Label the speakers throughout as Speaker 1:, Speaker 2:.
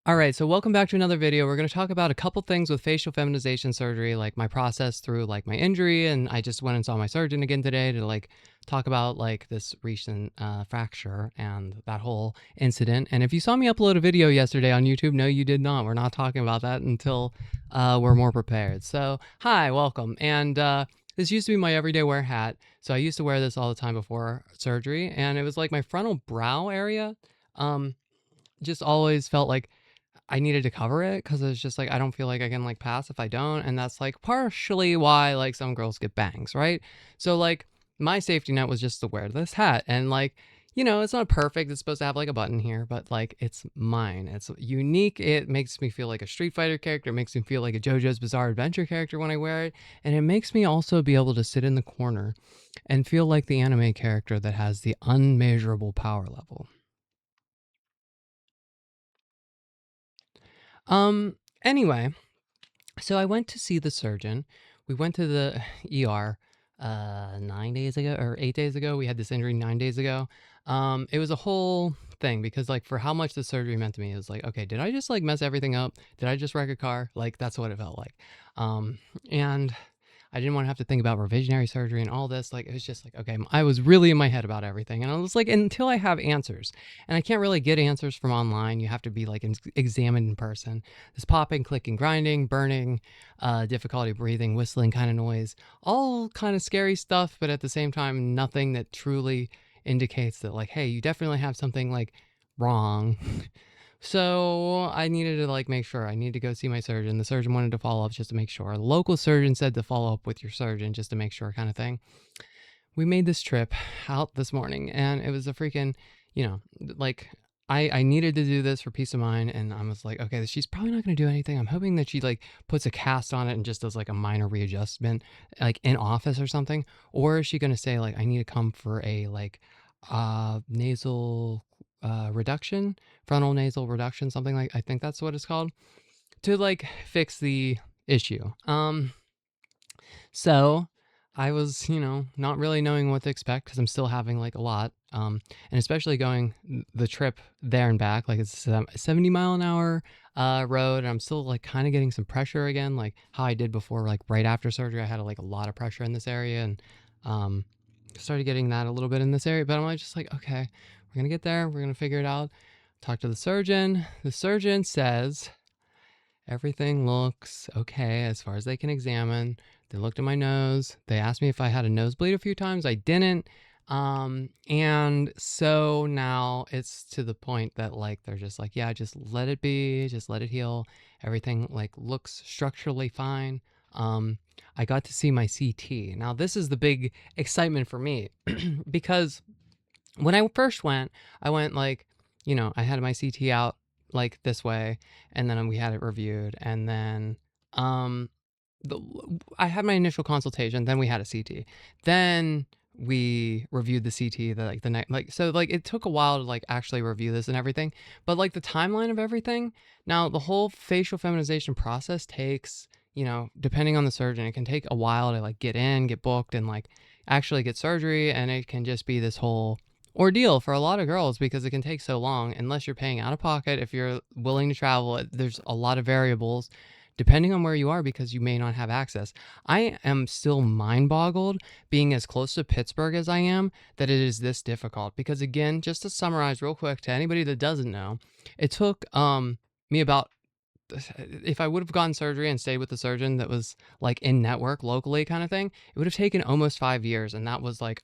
Speaker 1: All right, so welcome back to another video. We're going to talk about a couple things with facial feminization surgery, like my process through like my injury, and I just went and saw my surgeon again today to like talk about like this recent fracture and that whole incident. And if you saw me upload a video yesterday on YouTube, no, you did not. We're not talking about that until we're more prepared. So, hi, welcome. And this used to be my everyday wear hat, so I used to wear this all the time before surgery, and it was like my frontal brow area. Just always felt like I needed to cover it because it's just like I don't feel like I can like pass if I don't, and that's like partially why like some girls get bangs, right? So like my safety net was just to wear this hat, and like it's not perfect. It's supposed to have like a button here, but like it's mine. It's unique. It makes me feel like a Street Fighter character. It makes me feel like a JoJo's Bizarre Adventure character when I wear it, and it makes me also be able to sit in the corner and feel like the anime character that has the unmeasurable power level. Um. Anyway, so I went to see the surgeon. We went to the ER 9 days ago or 8 days ago. We had this injury 9 days ago. It was a whole thing because like for how much the surgery meant to me, it was like, okay, did I just like mess everything up? Did I just wreck a car? Like that's what it felt like. And I didn't want to have to think about revisionary surgery and all this. Like, it was just like, okay, I was really in my head about everything. And I was like, until I have answers, and I can't really get answers from online, you have to be like examined in person. This popping, clicking, grinding, burning, difficulty breathing, whistling kind of noise, all kind of scary stuff, but at the same time, nothing that truly indicates that, like, hey, you definitely have something like wrong. So I needed to like make sure I need to go see my surgeon. The surgeon wanted to follow up just to make sure. The local surgeon said to follow up with your surgeon just to make sure kind of thing. We made this trip out this morning and it was a freaking, like I needed to do this for peace of mind, and I was like, okay, she's probably not going to do anything. I'm hoping that she like puts a cast on it and just does like a minor readjustment like in office or something. Or is she going to say like I need to come for a like nasal reduction, frontal nasal reduction, something like I think that's what it's called, to like fix the issue. So I was, not really knowing what to expect because I'm still having like a lot. And especially going the trip there and back, like it's a 70-mile-an-hour road, and I'm still like kind of getting some pressure again, like how I did before, like right after surgery, I had like a lot of pressure in this area, and started getting that a little bit in this area. But I'm like, just like, okay, we're gonna get there, we're gonna figure it out. Talk to the surgeon. The surgeon says everything looks okay as far as they can examine. They looked at my nose. They asked me if I had a nosebleed a few times. I didn't. And so now it's to the point that like they're just like, yeah, just let it be, just let it heal. Everything like looks structurally fine. I got to see my CT. Now this is the big excitement for me because when I first went, I went like, I had my CT out like this way, and then we had it reviewed, and then um, the, I had my initial consultation, then we had a CT, then we reviewed the CT like the next, like, so like it took a while to like actually review this and everything, but like the timeline of everything. Now the whole facial feminization process takes, depending on the surgeon, it can take a while to like get in, get booked, and like actually get surgery, and it can just be this whole ordeal for a lot of girls because it can take so long unless you're paying out of pocket. If you're willing to travel, there's a lot of variables depending on where you are because you may not have access. I am still mind boggled being as close to Pittsburgh as I am that it is this difficult because, again, just to summarize real quick to anybody that doesn't know, it took me about, if I would have gotten surgery and stayed with the surgeon that was like in network locally kind of thing, it would have taken almost 5 years. And that was like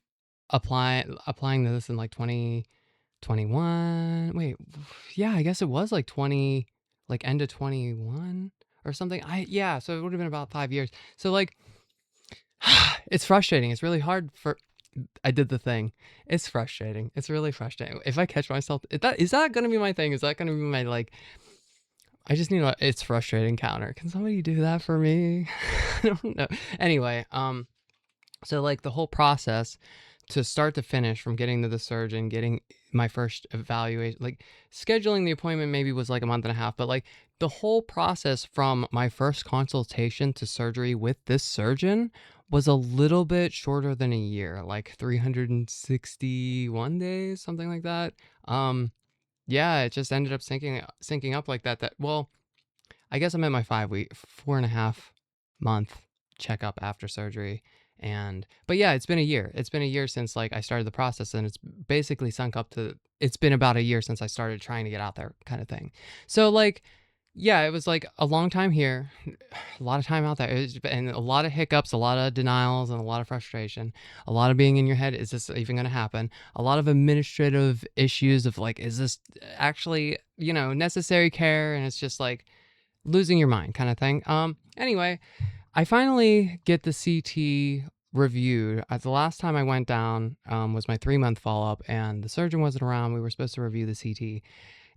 Speaker 1: applying this in like 2021. Wait, yeah, I guess it was like 20, like end of 21 or something. Yeah, so it would have been about 5 years. So like it's frustrating. It's really hard for I did the thing. It's frustrating. It's really frustrating. If I catch myself, is that gonna be my thing? Is that gonna be my like I just need a it's frustrating counter. Can somebody do that for me? I don't know. Anyway, so like the whole process to start to finish, from getting to the surgeon, getting my first evaluation, like scheduling the appointment maybe was like a month and a half, but like the whole process from my first consultation to surgery with this surgeon was a little bit shorter than a year, like 361 days, something like that. Yeah, it just ended up syncing up like that. Well, I guess I'm at my 4.5 month checkup after surgery. And but yeah, it's been a year. It's been a year since like I started the process, and it's basically sunk up to it's been about a year since I started trying to get out there kind of thing. So like yeah, it was like a long time here, a lot of time out there, and a lot of hiccups, a lot of denials, and a lot of frustration, a lot of being in your head. Is this even going to happen? A lot of administrative issues of like, is this actually, necessary care? And it's just like losing your mind kind of thing. Anyway, I finally get the CT reviewed. The last time I went down was my 3 month follow up, and the surgeon wasn't around. We were supposed to review the CT,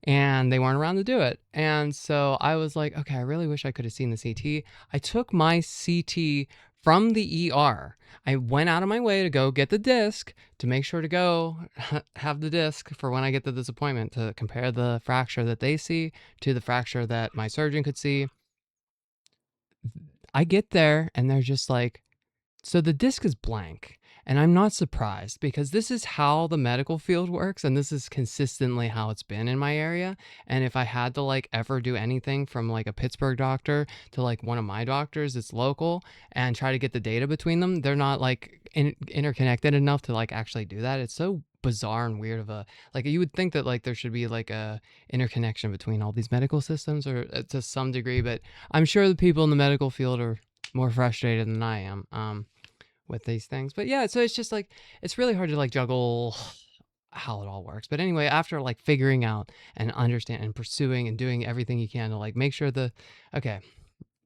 Speaker 1: and they weren't around to do it. And so I was like, okay, I really wish I could have seen the CT. I took my CT from the ER. I went out of my way to go get the disc to make sure to go have the disc for when I get to this appointment to compare the fracture that they see to the fracture that my surgeon could see. I get there and they're just like, so the disc is blank. And I'm not surprised because this is how the medical field works, and this is consistently how it's been in my area. And if I had to like ever do anything from like a Pittsburgh doctor to like one of my doctors that's local and try to get the data between them, they're not like interconnected enough to like actually do that. It's so bizarre and weird of a like you would think that like there should be like a interconnection between all these medical systems or to some degree, but I'm sure the people in the medical field are more frustrated than I am. With these things. But yeah, so it's just like it's really hard to like juggle how it all works. But anyway, after like figuring out and understand and pursuing and doing everything you can to like make sure okay,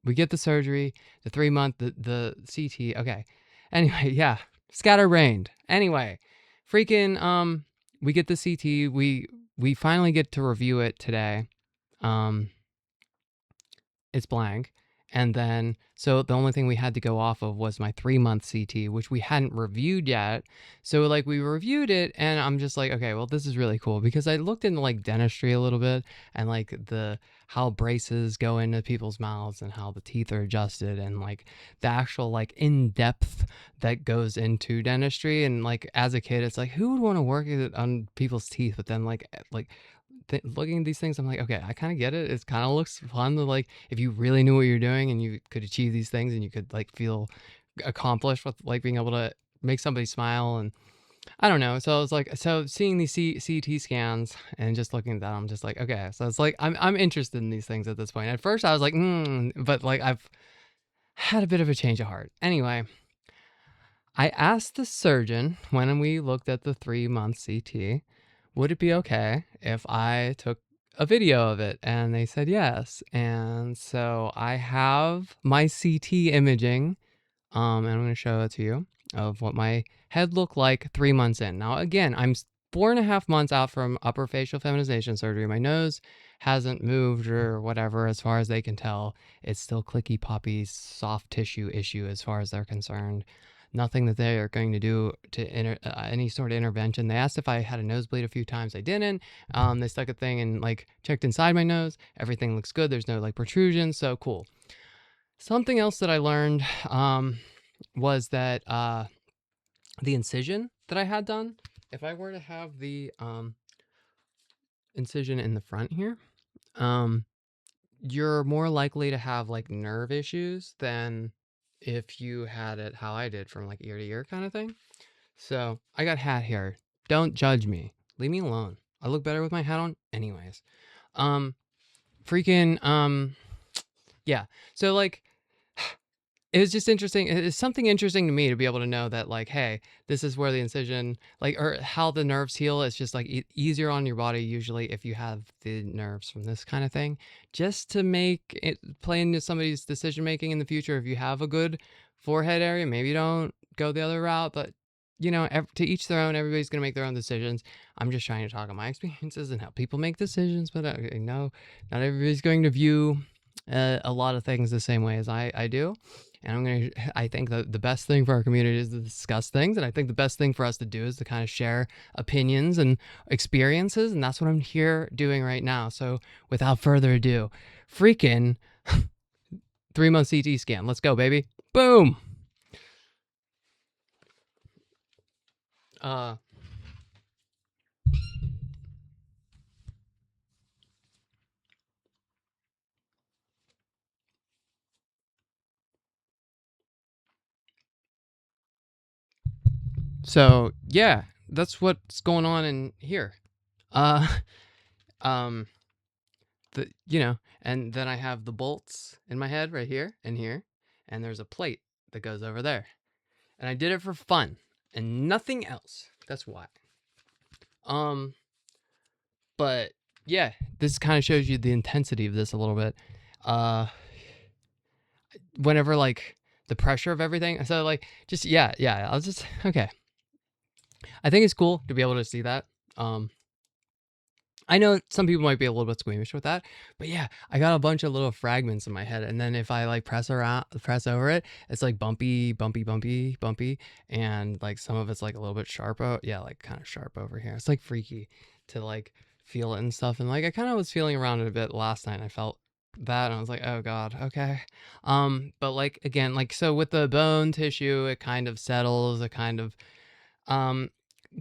Speaker 1: we get the surgery, the 3 month, the CT. Okay. Anyway, yeah, scatterbrained. Anyway, freaking we get the CT. We finally get to review it today. Um it's blank. And then, so the only thing we had to go off of was my 3 month CT, which we hadn't reviewed yet. So, like, we reviewed it, and I'm just like, okay, well, this is really cool because I looked into like dentistry a little bit and like how braces go into people's mouths and how the teeth are adjusted and like the actual like in depth that goes into dentistry. And like, as a kid, it's like, who would want to work on people's teeth? But then, looking at these things, I'm like, okay, I kind of get it. It kind of looks fun to like if you really knew what you're doing and you could achieve these things and you could like feel accomplished with like being able to make somebody smile. And I don't know. So I was like, so seeing these CT scans and just looking at that, I'm just like, okay. So it's like I'm interested in these things at this point. At first, I was like, but like I've had a bit of a change of heart. Anyway, I asked the surgeon when we looked at the 3 month CT, would it be okay if I took a video of it? And they said yes. And so I have my CT imaging, and I'm going to show it to you of what my head looked like 3 months in. Now, again, I'm 4.5 months out from upper facial feminization surgery. My nose hasn't moved or whatever as far as they can tell. It's still clicky poppy soft tissue issue as far as they're concerned. Nothing that they are going to do to any sort of intervention. They asked if I had a nosebleed a few times. I didn't. They stuck a thing and like checked inside my nose. Everything looks good. There's no like protrusions. So cool. Something else that I learned was that the incision that I had done, if I were to have the incision in the front here, um, you're more likely to have like nerve issues than if you had it how I did from like ear to ear kind of thing. So I got hat hair. Don't judge me. Leave me alone. I look better with my hat on anyways. Um freaking yeah. So like it was just interesting. It's something interesting to me to be able to know that, like, hey, this is where the incision, like, or how the nerves heal. It's just like easier on your body usually if you have the nerves from this kind of thing, just to make it play into somebody's decision making in the future. If you have a good forehead area, maybe don't go the other route, but to each their own. Everybody's gonna make their own decisions. I'm just trying to talk about my experiences and how people make decisions, but I know not everybody's going to view a lot of things the same way as I do. And I think the best thing for our community is to discuss things. And I think the best thing for us to do is to kind of share opinions and experiences. And that's what I'm here doing right now. So without further ado, freaking 3 month CT scan. Let's go, baby. Boom. Uh, So yeah, that's what's going on in here. Uh, um, and then I have the bolts in my head right here and here, and there's a plate that goes over there. And I did it for fun and nothing else. That's why. Um, but yeah, this kind of shows you the intensity of this a little bit. Uh, whenever like the pressure of everything. So like just yeah, I was just okay. I think it's cool to be able to see that. Um, I know some people might be a little bit squeamish with that, but yeah, I got a bunch of little fragments in my head, and then if I like press over it, it's like bumpy, bumpy, bumpy, bumpy, and like some of it's like a little bit sharp. Yeah, like kind of sharp over here. It's like freaky to like feel it and stuff, and like I kind of was feeling around it a bit last night. And I felt that, and I was like, oh god, okay. But like again, like so with the bone tissue, it kind of settles. It kind of um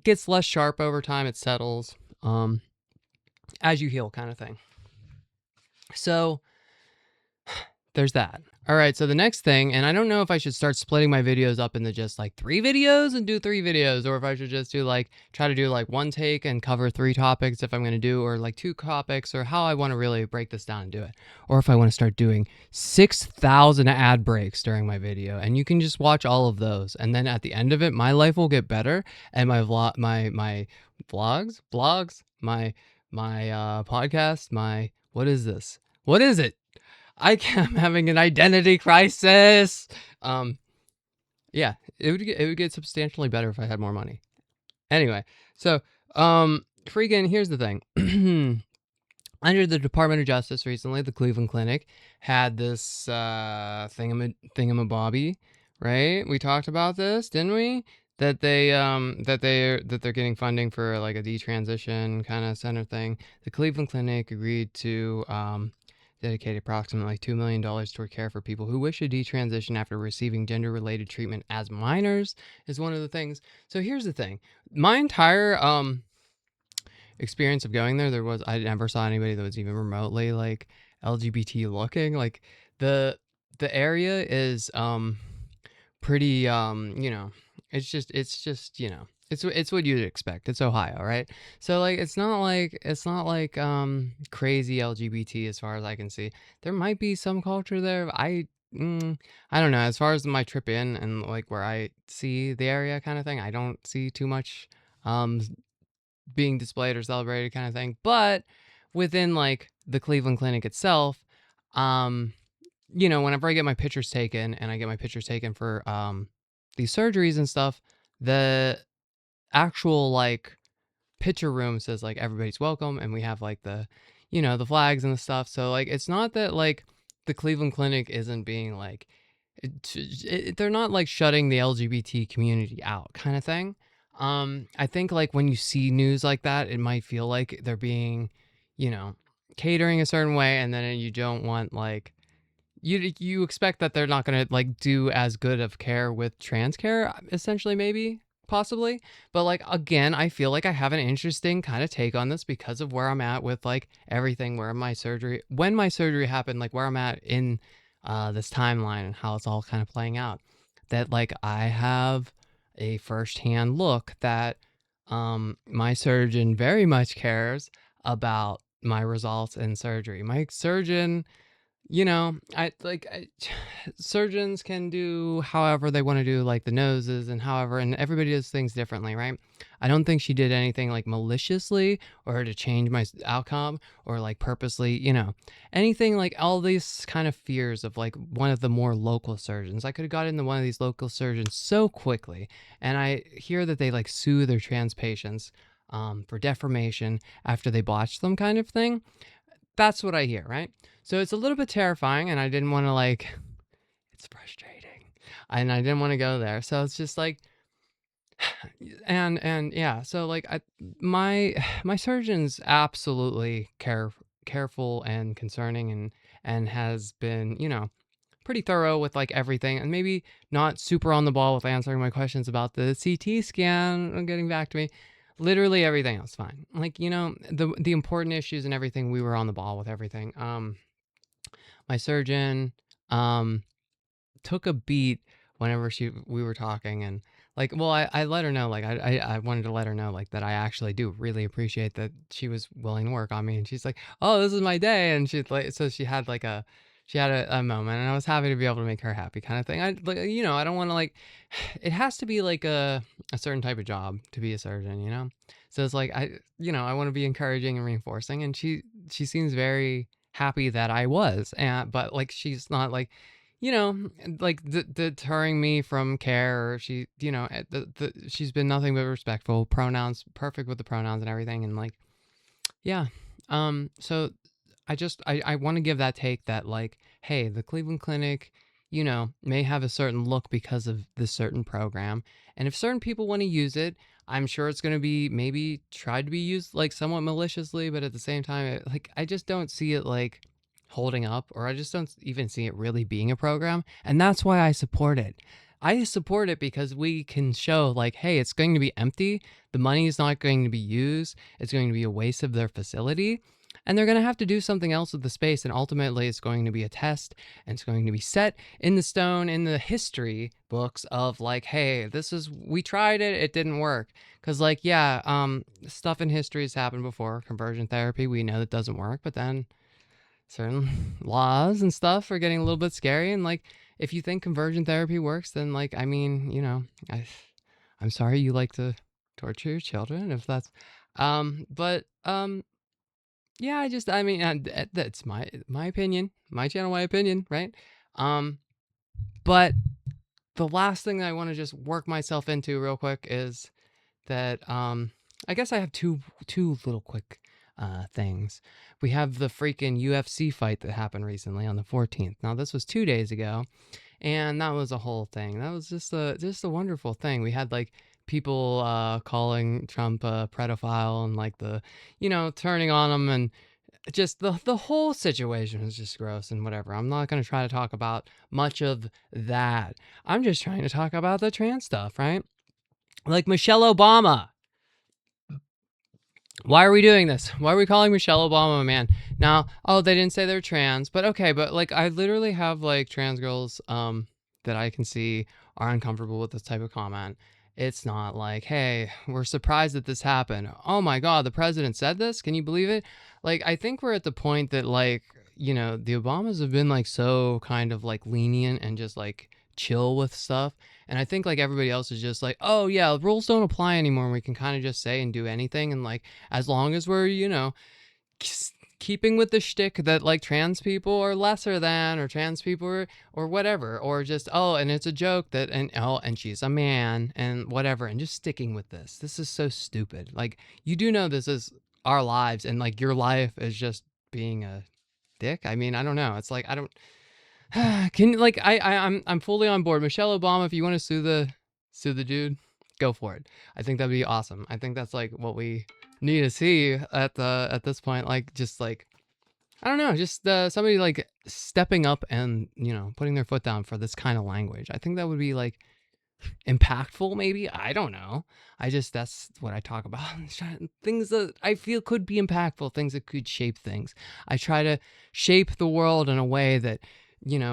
Speaker 1: gets less sharp over time. It settles. As you heal kind of thing. So there's that. All right, so the next thing, and I don't know if I should start splitting my videos up into just like 3 videos and do 3 videos, or if I should just do like, try to do like one take and cover 3 topics if I'm going to do, or like 2 topics, or how I want to really break this down and do it. Or if I want to start doing 6,000 ad breaks during my video, and you can just watch all of those. And then at the end of it, my life will get better, and my blogs, my podcast, what is this? What is it? I'm having an identity crisis. Yeah, it would get substantially better if I had more money. Anyway, so freaking here's the thing. Under the Department of Justice recently, the Cleveland Clinic had this thingamabobby, right? We talked about this, didn't we? That they're getting funding for like a detransition kind of center thing. The Cleveland Clinic agreed to dedicate approximately $2 million toward care for people who wish to detransition after receiving gender-related treatment as minors, is one of the things. So here's the thing. My entire experience of going there was I never saw anybody that was even remotely like LGBT looking. Like the the area is pretty it's what you'd expect. It's Ohio, right? So like it's not like crazy LGBT as far as I can see. There might be some culture there. I don't know. As far as my trip in and like where I see the area kind of thing, I don't see too much um being displayed or celebrated kind of thing. But within like the Cleveland Clinic itself, um, whenever I get my pictures taken and I get my pictures taken for these surgeries and stuff, the actual like picture room says like everybody's welcome, and we have like the flags and the stuff. So like it's not that like the Cleveland Clinic isn't being like they're not like shutting the LGBT community out kind of thing. I think like when you see news like that, it might feel like they're being, you know, catering a certain way, and then you don't want like you expect that they're not gonna like do as good of care with trans care, essentially, maybe, possibly. But like again, I feel like I have an interesting kind of take on this because of where I'm at with like everything, where my surgery, when my surgery happened, like where I'm at in this timeline and how it's all kind of playing out. That like I have a firsthand look that my surgeon very much cares about my results in surgery. My surgeon, surgeons can do however they want to do like the noses and however, and everybody does things differently, right? I don't think she did anything like maliciously or to change my outcome or like purposely, anything like all these kind of fears of like one of the more local surgeons. I could have got into one of these local surgeons so quickly, and I hear that they like sue their trans patients for defamation after they botched them, kind of thing. That's what I hear, right? So it's a little bit terrifying, and I didn't want to like. It's frustrating, and I didn't want to go there. So it's just like, and yeah. So like, my my surgeon's absolutely careful and concerning, and has been pretty thorough with like everything, and maybe not super on the ball with answering my questions about the CT scan and getting back to me. Literally everything else fine. Like, the important issues and everything, we were on the ball with everything. My surgeon um took a beat whenever we were talking, and Like, well, I let her know, like, I wanted to let her know, like, that I actually do really appreciate that she was willing to work on me, and she's like, "Oh, this is my day," and she's like, so she had like she had a moment, and I was happy to be able to make her happy, kind of thing. I like, I don't want to like, it has to be like a certain type of job to be a surgeon, you know. So it's like I want to be encouraging and reinforcing, and she seems very happy that I was, and but like she's not like like deterring me from care, or she, she's been nothing but respectful, pronouns perfect with the pronouns and everything, and like, yeah. So I want to give that take that, like, hey, the Cleveland Clinic, may have a certain look because of this certain program. And if certain people want to use it, I'm sure it's going to be maybe tried to be used like somewhat maliciously, but at the same time, like, I just don't see it like holding up, or I just don't even see it really being a program. And that's why I support it. I support it because we can show, like, hey, it's going to be empty. The money is not going to be used. It's going to be a waste of their facility, and they're going to have to do something else with the space, and ultimately it's going to be a test, and it's going to be set in the stone in the history books of, like, hey, we tried it, it didn't work. Because, like, yeah, stuff in history has happened before. Conversion therapy, we know that doesn't work, but then certain laws and stuff are getting a little bit scary, and like, if you think conversion therapy works, then, like, I mean, I'm sorry you like to torture your children, if that's but yeah, I mean, that's my opinion, my channel, my opinion, right? Um, but the last thing I want to just work myself into real quick is that I guess I have two little quick things. We have the freaking UFC fight that happened recently on the 14th. Now this was 2 days ago, and that was a whole thing. That was just a wonderful thing. We had like people calling Trump a pedophile, and like turning on him, and just the whole situation was just gross and whatever. I'm not going to try to talk about much of that. I'm just trying to talk about the trans stuff, right? Like Michelle Obama. Why are we doing this? Why are we calling Michelle Obama a man? Now, oh, they didn't say they're trans, but okay, but like, I literally have like trans girls that I can see are uncomfortable with this type of comment. It's not like, hey, we're surprised that this happened. Oh my God, the president said this? Can you believe it? Like, I think we're at the point that, like, the Obamas have been like so kind of like lenient and just like chill with stuff. And I think like everybody else is just like, oh yeah, rules don't apply anymore, and we can kind of just say and do anything. And like, as long as we're, keeping with the shtick that like trans people are lesser than, or trans people are, or whatever, or just, oh, and it's a joke that, and oh, and she's a man and whatever, and just sticking with this. This is so stupid. Like, you do know this is our lives, and like your life is just being a dick. I mean, I don't know. It's like, I don't, can, like, I'm fully on board. Michelle Obama, if you want to sue the dude, go for it. I think that'd be awesome. I think that's like what we need to see at this point. Like, just like, I don't know, just somebody like stepping up and putting their foot down for this kind of language. I think that would be like impactful, maybe. I don't know. That's what I talk about. Things that I feel could be impactful, things that could shape things. I try to shape the world in a way that,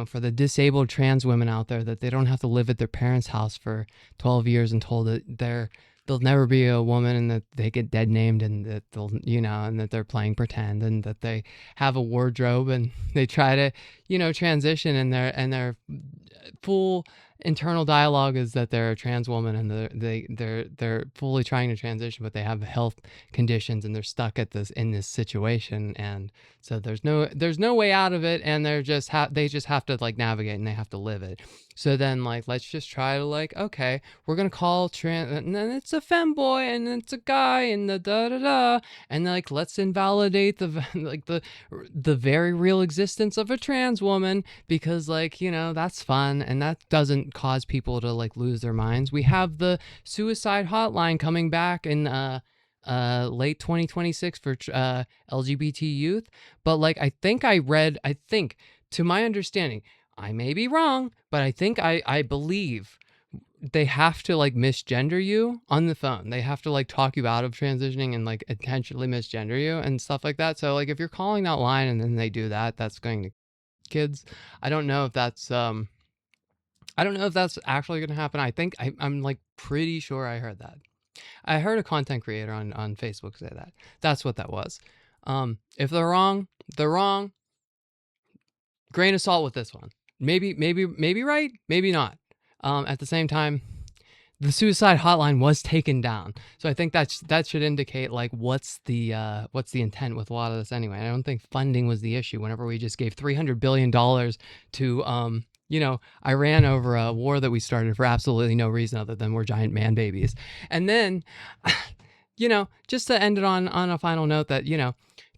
Speaker 1: for the disabled trans women out there, that they don't have to live at their parents' house for 12 years and told that they'll never be a woman, and that they get dead named, and that they'll, and that they're playing pretend, and that they have a wardrobe, and they try to, transition, and their full internal dialogue is that they're a trans woman, and they're fully trying to transition, but they have health conditions, and they're stuck in this situation, and so there's no way out of it, and they just have to like navigate, and they have to live it. So then, like, let's just try to, like, okay, we're gonna call trans, and then it's a femboy, and it's a guy, and the da da da, and like, let's invalidate like the very real existence of a trans woman, because, like, that's fun, and that doesn't cause people to like lose their minds. We have the suicide hotline coming back in late 2026 for LGBT youth, but like, I think to my understanding, I may be wrong, but I believe they have to like misgender you on the phone. They have to like talk you out of transitioning and like intentionally misgender you and stuff like that. So like, if you're calling that line and then they do that, that's going to kids. I don't know if that's I don't know if that's actually going to happen. I think I'm like pretty sure I heard that. I heard a content creator on Facebook say that. That's what that was. If they're wrong, they're wrong. Grain of salt with this one. Maybe right, maybe not. At the same time, the suicide hotline was taken down, so I think that should indicate like what's the intent with a lot of this anyway. I don't think funding was the issue. Whenever we just gave $300 billion to Iran over a war that we started for absolutely no reason other than we're giant man babies, and then just to end it on a final note that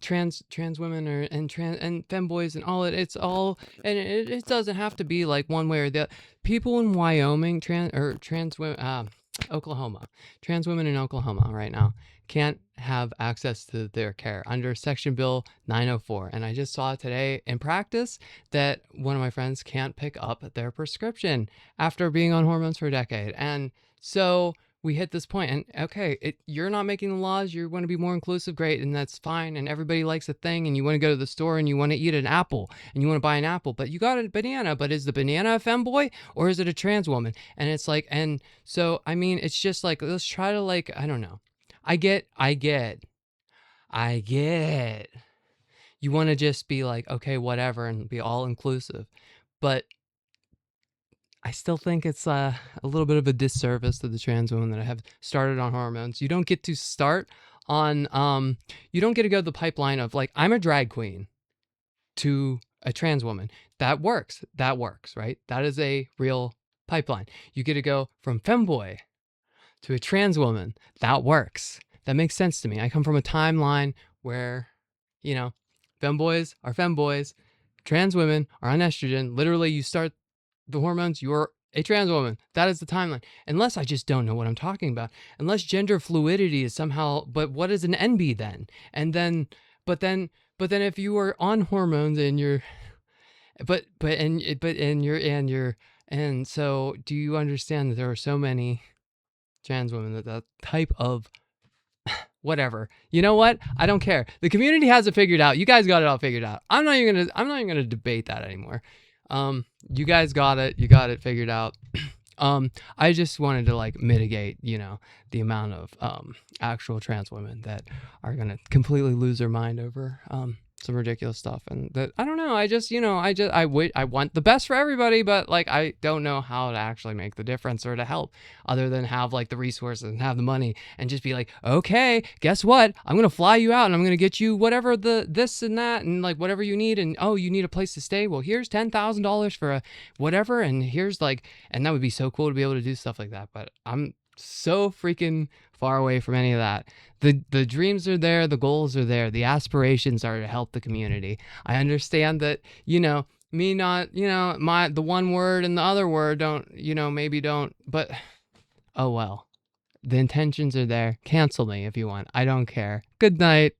Speaker 1: trans women and femboys and all it's all, and it doesn't have to be like one way or the other. People in Wyoming, trans women, Oklahoma, trans women in Oklahoma right now can't have access to their care under Section Bill 904. And I just saw today in practice that one of my friends can't pick up their prescription after being on hormones for a decade. And so we hit this point, and okay, you're not making the laws, you want to be more inclusive, great, and that's fine, and everybody likes a thing, and you want to go to the store and you want to eat an apple and you want to buy an apple, but you got a banana, but is the banana a femboy or is it a trans woman? And it's like, and so I mean, it's just like, let's try to, like, I don't know. I get you want to just be like, okay, whatever, and be all inclusive, but I still think it's a little bit of a disservice to the trans women that have started on hormones. You don't get to start on, you don't get to go the pipeline of like, I'm a drag queen to a trans woman. That works, right? That is a real pipeline. You get to go from femboy to a trans woman. That works. That makes sense to me. I come from a timeline where, femboys are femboys, trans women are on estrogen. Literally, you start the hormones, you're a trans woman. That is the timeline. Unless I just don't know what I'm talking about. Unless gender fluidity is somehow, but what is an NB then? And then, but then if you are on hormones and you're, and so do you understand that there are so many trans women that type of whatever. You know what? I don't care. The community has it figured out. You guys got it all figured out. I'm not even gonna debate that anymore. You guys got it. You got it figured out. I just wanted to like mitigate, the amount of actual trans women that are gonna completely lose their mind over some ridiculous stuff, and that I don't know. I want the best for everybody, but like I don't know how to actually make the difference or to help, other than have like the resources and have the money and just be like, okay, guess what? I'm gonna fly you out and I'm gonna get you whatever the this and that and like whatever you need, and oh, you need a place to stay. Well, here's $10,000 for a whatever, and here's like, and that would be so cool to be able to do stuff like that. But I'm so freaking far away from any of that. The dreams are there, the goals are there, the aspirations are to help the community. I understand that, me not, the one word and the other word don't, maybe don't, but oh well. The intentions are there. Cancel me if you want. I don't care. Good night.